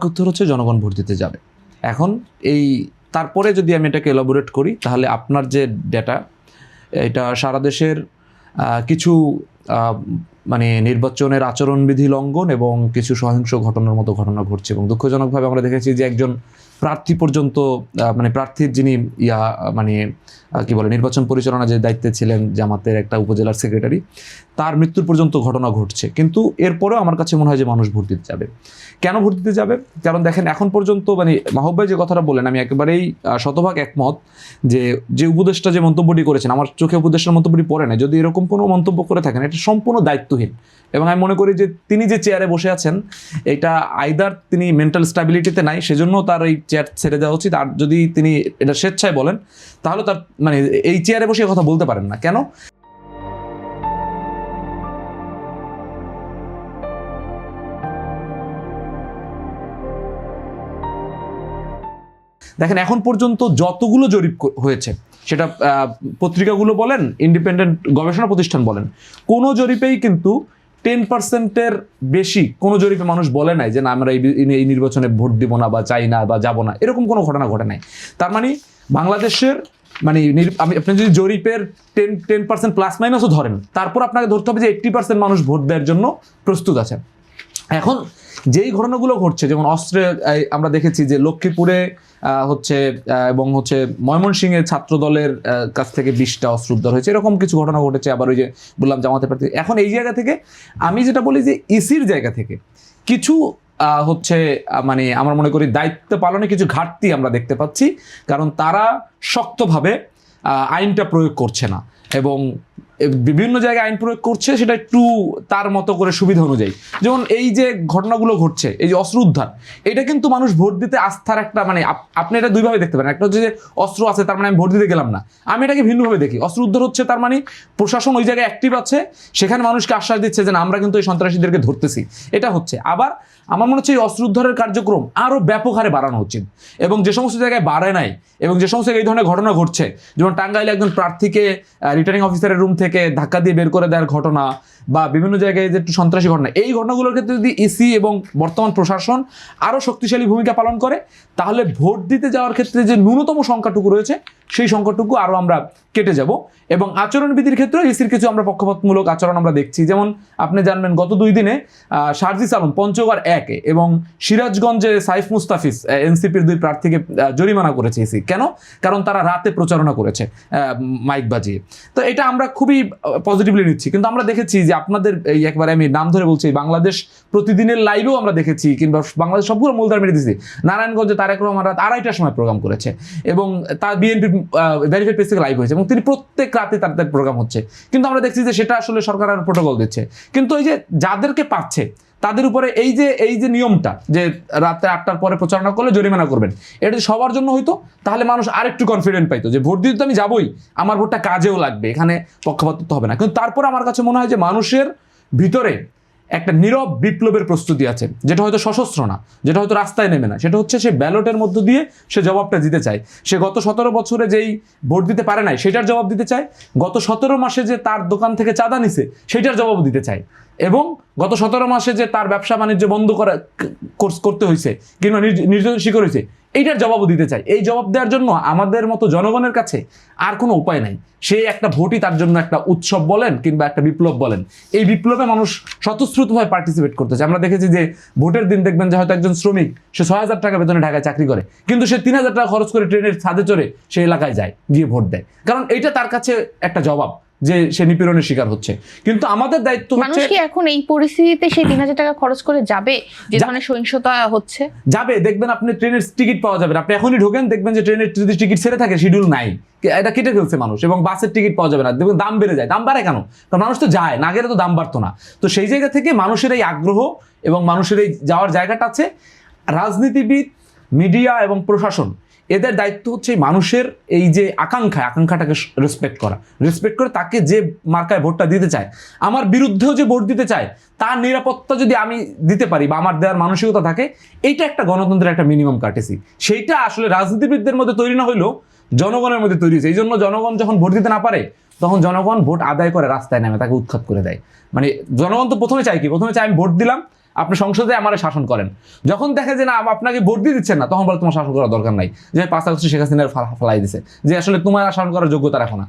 উত্তর হচ্ছে জনগণ ভোট দিতে যাবে। এখন এই তারপরে যদি আমি এটাকে এলাবোরেট করি তাহলে আপনার যে ডেটা এটা সারা দেশের কিছু মানে নির্বাচনের আচরণবিধি লঙ্ঘন এবং কিছু সহিংস ঘটনার মতো ঘটনা ঘটছে এবং দুঃখজনকভাবে আমরা দেখেছি যে একজন প্রার্থী পর্যন্ত মানে প্রার্থীর যিনি মানে কি বলে নির্বাচন পরিচালনা যে দায়িত্বে ছিলেন জামাতের একটা উপজেলার সেক্রেটারি, তার মৃত্যুর পর্যন্ত ঘটনা ঘটছে। কিন্তু এরপরেও আমার কাছে মনে হয় যে মানুষ ভোট দিতে যাবে। কেন ভোট দিতে যাবে? কারণ দেখেন এখন পর্যন্ত মানে মাহবুব ভাই যে কথাটা বললেন আমি একেবারেই শতভাগ একমত যে উপদেষ্টা যে মন্তব্যটি করেছেন আমার চোখে উপদেষ্টার মন্তব্যটি পড়ে না। যদি এরকম কোনো মন্তব্য করে থাকেন এটা সম্পূর্ণ দায়িত্বহীন এবং আমি মনে করি যে তিনি যে চেয়ারে বসে আছেন এটা আইদার তিনি মেন্টাল স্ট্যাবিলিটিতে নাই সেজন্য তার এই চেয়ার ছেড়ে দেওয়া উচিত, আর যদি তিনি এটা স্বেচ্ছায় বলেন তাহলে তার মানে এই চেয়ারে বসে কথা বলতে পারেন না। কেন? দেখেন এখন পর্যন্ত যতগুলো জরিপ হয়েছে সেটা পত্রিকাগুলো বলেন ইন্ডিপেন্ডেন্ট গবেষণা প্রতিষ্ঠান বলেন, কোনো জরিপেই কিন্তু 10%-এর বেশি কোনো জরিপে মানুষ বলে নাই যে না আমরা এই নির্বাচনে ভোট দিব না বা চাই না বা যাব না, এরকম কোনো ঘটনা ঘটে নাই। তার মানে বাংলাদেশের মানে আপনি যদি জরিপের 10% প্লাস মাইনাসও ধরেন তারপর আপনাকে ধরতে হবে যে 80% মানুষ ভোট দেওয়ার জন্য প্রস্তুত আছে। এখন যেই ঘটনাগুলো ঘটছে যেমন অস্ত্রে আমরা দেখেছি যে লক্ষ্মীপুরে হচ্ছে এবং হচ্ছে ময়মনসিংহের ছাত্র দলের কাছ থেকে 20টা অস্ত্র উদ্ধার হয়েছে, এরকম কিছু ঘটনা ঘটেছে। আবার ওই যে বললাম জামাতের প্রার্থী। এখন এই জায়গা থেকে আমি যেটা বলি যে ইসির জায়গা থেকে কিছু হচ্ছে মানে আমরা মনে করি দায়িত্ব পালনে কিছু ঘাটতি আমরা দেখতে পাচ্ছি, কারণ তারা শক্তভাবে আইনটা প্রয়োগ করছে না এবং বিভিন্ন জায়গায় আইন প্রয়োগ করছে সেটা একটু তার মতো করে সুবিধা অনুযায়ী। যেমন এই যে ঘটনাগুলো ঘটছে এই যে অস্ত্র উদ্ধার, এটা কিন্তু মানুষ ভোট দিতে আস্থার একটা মানে আপনি এটা দুইভাবে দেখতে পারেন। একটা হচ্ছে যে অস্ত্র আছে তার মানে আমি ভোট দিতে গেলাম না, আমি এটাকে ভিন্নভাবে দেখি। অস্ত্র উদ্ধার হচ্ছে তার মানে প্রশাসন ওই জায়গায় অ্যাক্টিভ আছে, সেখানে মানুষকে আশ্বাস দিচ্ছে যে না আমরা কিন্তু এই সন্ত্রাসীদেরকে ধরতেছি, এটা হচ্ছে। আবার আমার মনে হচ্ছে এই অস্ত্র উদ্ধারের কার্যক্রম আরও ব্যাপক হারে বাড়ানো উচিত এবং যে সমস্ত জায়গায় বাড়ে নাই এবং যে সমস্ত এই ধরনের ঘটনা ঘটছে যেমন টাঙ্গাইলে একজন প্রার্থীকে রিটার্নিং অফিসারের রুম থেকে ধাক্কা দিয়ে বের করে দেওয়ার ঘটনা বা বিভিন্ন জায়গায় যে একটু সন্ত্রাসী ঘটনা, এই ঘটনাগুলোর ক্ষেত্রে যদি ইসি এবং বর্তমান প্রশাসন আরও শক্তিশালী ভূমিকা পালন করে তাহলে ভোট দিতে যাওয়ার ক্ষেত্রে যে ন্যূনতম সংখ্যাটুকু রয়েছে সেই সংখ্যাটুকু আরও আমরা কেটে যাব। এবং আচরণবিধির ক্ষেত্রে ইসির কিছু আমরা পক্ষপাতমূলক আচরণ আমরা দেখছি। যেমন আপনি জানবেন গত 2 দিনে শারজিস আলম পঞ্চগড় 1 এবং সিরাজগঞ্জে সাইফ মুস্তাফিজ এনসিপির 2 প্রার্থীকে জরিমানা করেছে ইসি। কেন? কারণ তারা রাতে প্রচারণা করেছে মাইক বাজিয়ে। তো এটা আমরা খুবই পজিটিভলি নিচ্ছি। কিন্তু আমরা দেখেছি যে আপনাদের এই একবারে আমি নাম ধরে বলছি বাংলাদেশ প্রতিদিনের লাইভেও আমরা দেখেছি কিংবা বাংলাদেশ সবগুলো মূলধার মেরে দিয়েছি, নারায়ণগঞ্জে তারেক রহমান রাত 2:30টার সময় প্রোগ্রাম করেছে এবং তার বিএনপি ভেরিফাইড পেজ থেকে লাইভ হয়েছে এবং তিনি প্রত্যেক রাতে তার প্রোগ্রাম হচ্ছে। কিন্তু আমরা দেখছি যে সেটা আসলে সরকার আর প্রোটোকল দিচ্ছে। কিন্তু এই যে যাদেরকে পাচ্ছে তাদের উপরে এই যে নিয়মটা যে রাতে 8টার পরে প্রচারণা করলে জরিমানা করবেন, এটা যদি সবার জন্য হইতো তাহলে মানুষ আরেকটু কনফিডেন্ট পাইতো যে ভোট দিতে আমি যাবই, আমার ভোটটা কাজেও লাগবে, এখানে পক্ষপাতিত্ব হবে না। কিন্তু তারপর আমার কাছে মনে হয় যে মানুষের ভিতরে একটা নীরব বিপ্লবের প্রস্তুতি আছে, যেটা হয়তো সশস্ত্র না, যেটা হয়তো রাস্তায় নেমে না, সেটা হচ্ছে সে ব্যালটের মধ্য দিয়ে সে জবাবটা দিতে চায়। সে গত 17 বছরে যেই ভোট দিতে পারে নাই সেটার জবাব দিতে চায়, গত 17 মাসে যে তার দোকান থেকে চাঁদা নিছে সেটার জবাব দিতে চায়, এবং গত 17 মাসে যে তার ব্যবসা বাণিজ্য বন্ধ করতে হয়েছে কিংবা নির্যাতন শিকার হয়েছে এইটার জবাবও দিতে চাই। এই জবাব দেওয়ার জন্য আমাদের মতো জনগণের কাছে আর কোনো উপায় নাই। সেই একটা ভোটই তার জন্য একটা উৎসব বলেন কিংবা একটা বিপ্লব বলেন, এই বিপ্লবে মানুষ স্বতঃস্ফূর্তভাবে পার্টিসিপেট করতেছে। আমরা দেখেছি যে ভোটের দিন দেখবেন যে হয়তো একজন শ্রমিক সে 6,000 টাকা বেতনে ঢাকায় চাকরি করে কিন্তু সে 3,000 টাকা খরচ করে ট্রেনের ছাদে চড়ে সেই এলাকায় যায় গিয়ে ভোট দেয়, কারণ এইটা তার কাছে একটা জবাব যে সে নিপীড়নের শিকার হচ্ছে। কিন্তু আমাদের দায়িত্ব হচ্ছে মানুষ কি এখন এই পরিস্থিতিতে সেই 3,000 টাকা খরচ করে যাবে যে ধরনের সহিংসতা হচ্ছে? যাবে। দেখবেন আপনি ট্রেনের টিকিট পাওয়া যাবে না, আপনি এখনই ঢোকেন দেখবেন যে ট্রেনের যদি টিকিট ছেড়ে থাকে শিডিউল নাই, এটা কেটে ফেলছে মানুষ, এবং বাসের টিকিট পাওয়া যাবে না, দেখবেন দাম বেড়ে যায়। দাম বাড়ে কেন? কারণ মানুষ তো যায় না, গেলে তো দাম বাড়তো না। তো সেই জায়গা থেকে মানুষের এই আগ্রহ এবং মানুষের এই যাওয়ার জায়গাটা আছে। রাজনীতিবিদ, মিডিয়া এবং প্রশাসন এদের দায়িত্ব হচ্ছে মানুষের এই যে আকাঙ্ক্ষাটাকে রেসপেক্ট করে তাকে যে মার্কায় ভোটটা দিতে চায়, আমার বিরুদ্ধেও যে ভোট দিতে চায় তার নিরাপত্তা যদি আমি দিতে পারি বা আমার দেওয়ার মানসিকতা থাকে, এইটা একটা গণতন্ত্রের একটা মিনিমাম কার্টেসি। সেইটা আসলে রাজনীতিবিদদের মধ্যে তৈরি না হইলেও জনগণের মধ্যে তৈরি হয়েছে। এই জন্য জনগণ যখন ভোট দিতে না পারে তখন জনগণ ভোট আদায় করে রাস্তায় নেমে তাকে উৎখাত করে দেয়। মানে জনগণ তো প্রথমে চায় কি? প্রথমে চায় আমি ভোট দিলাম, আপনি সংসদে আমার শাসন করেন। যখন দেখে যে না আপনাকে ভোট দিয়ে দিচ্ছেন না, তখন বলে তোমার শাসন করার দরকার নাই, যে 5 আগস্ট শেখ হাসিনার ফালাই দিছে, যে আসলে তোমার শাসন করার যোগ্যতা রাখো না।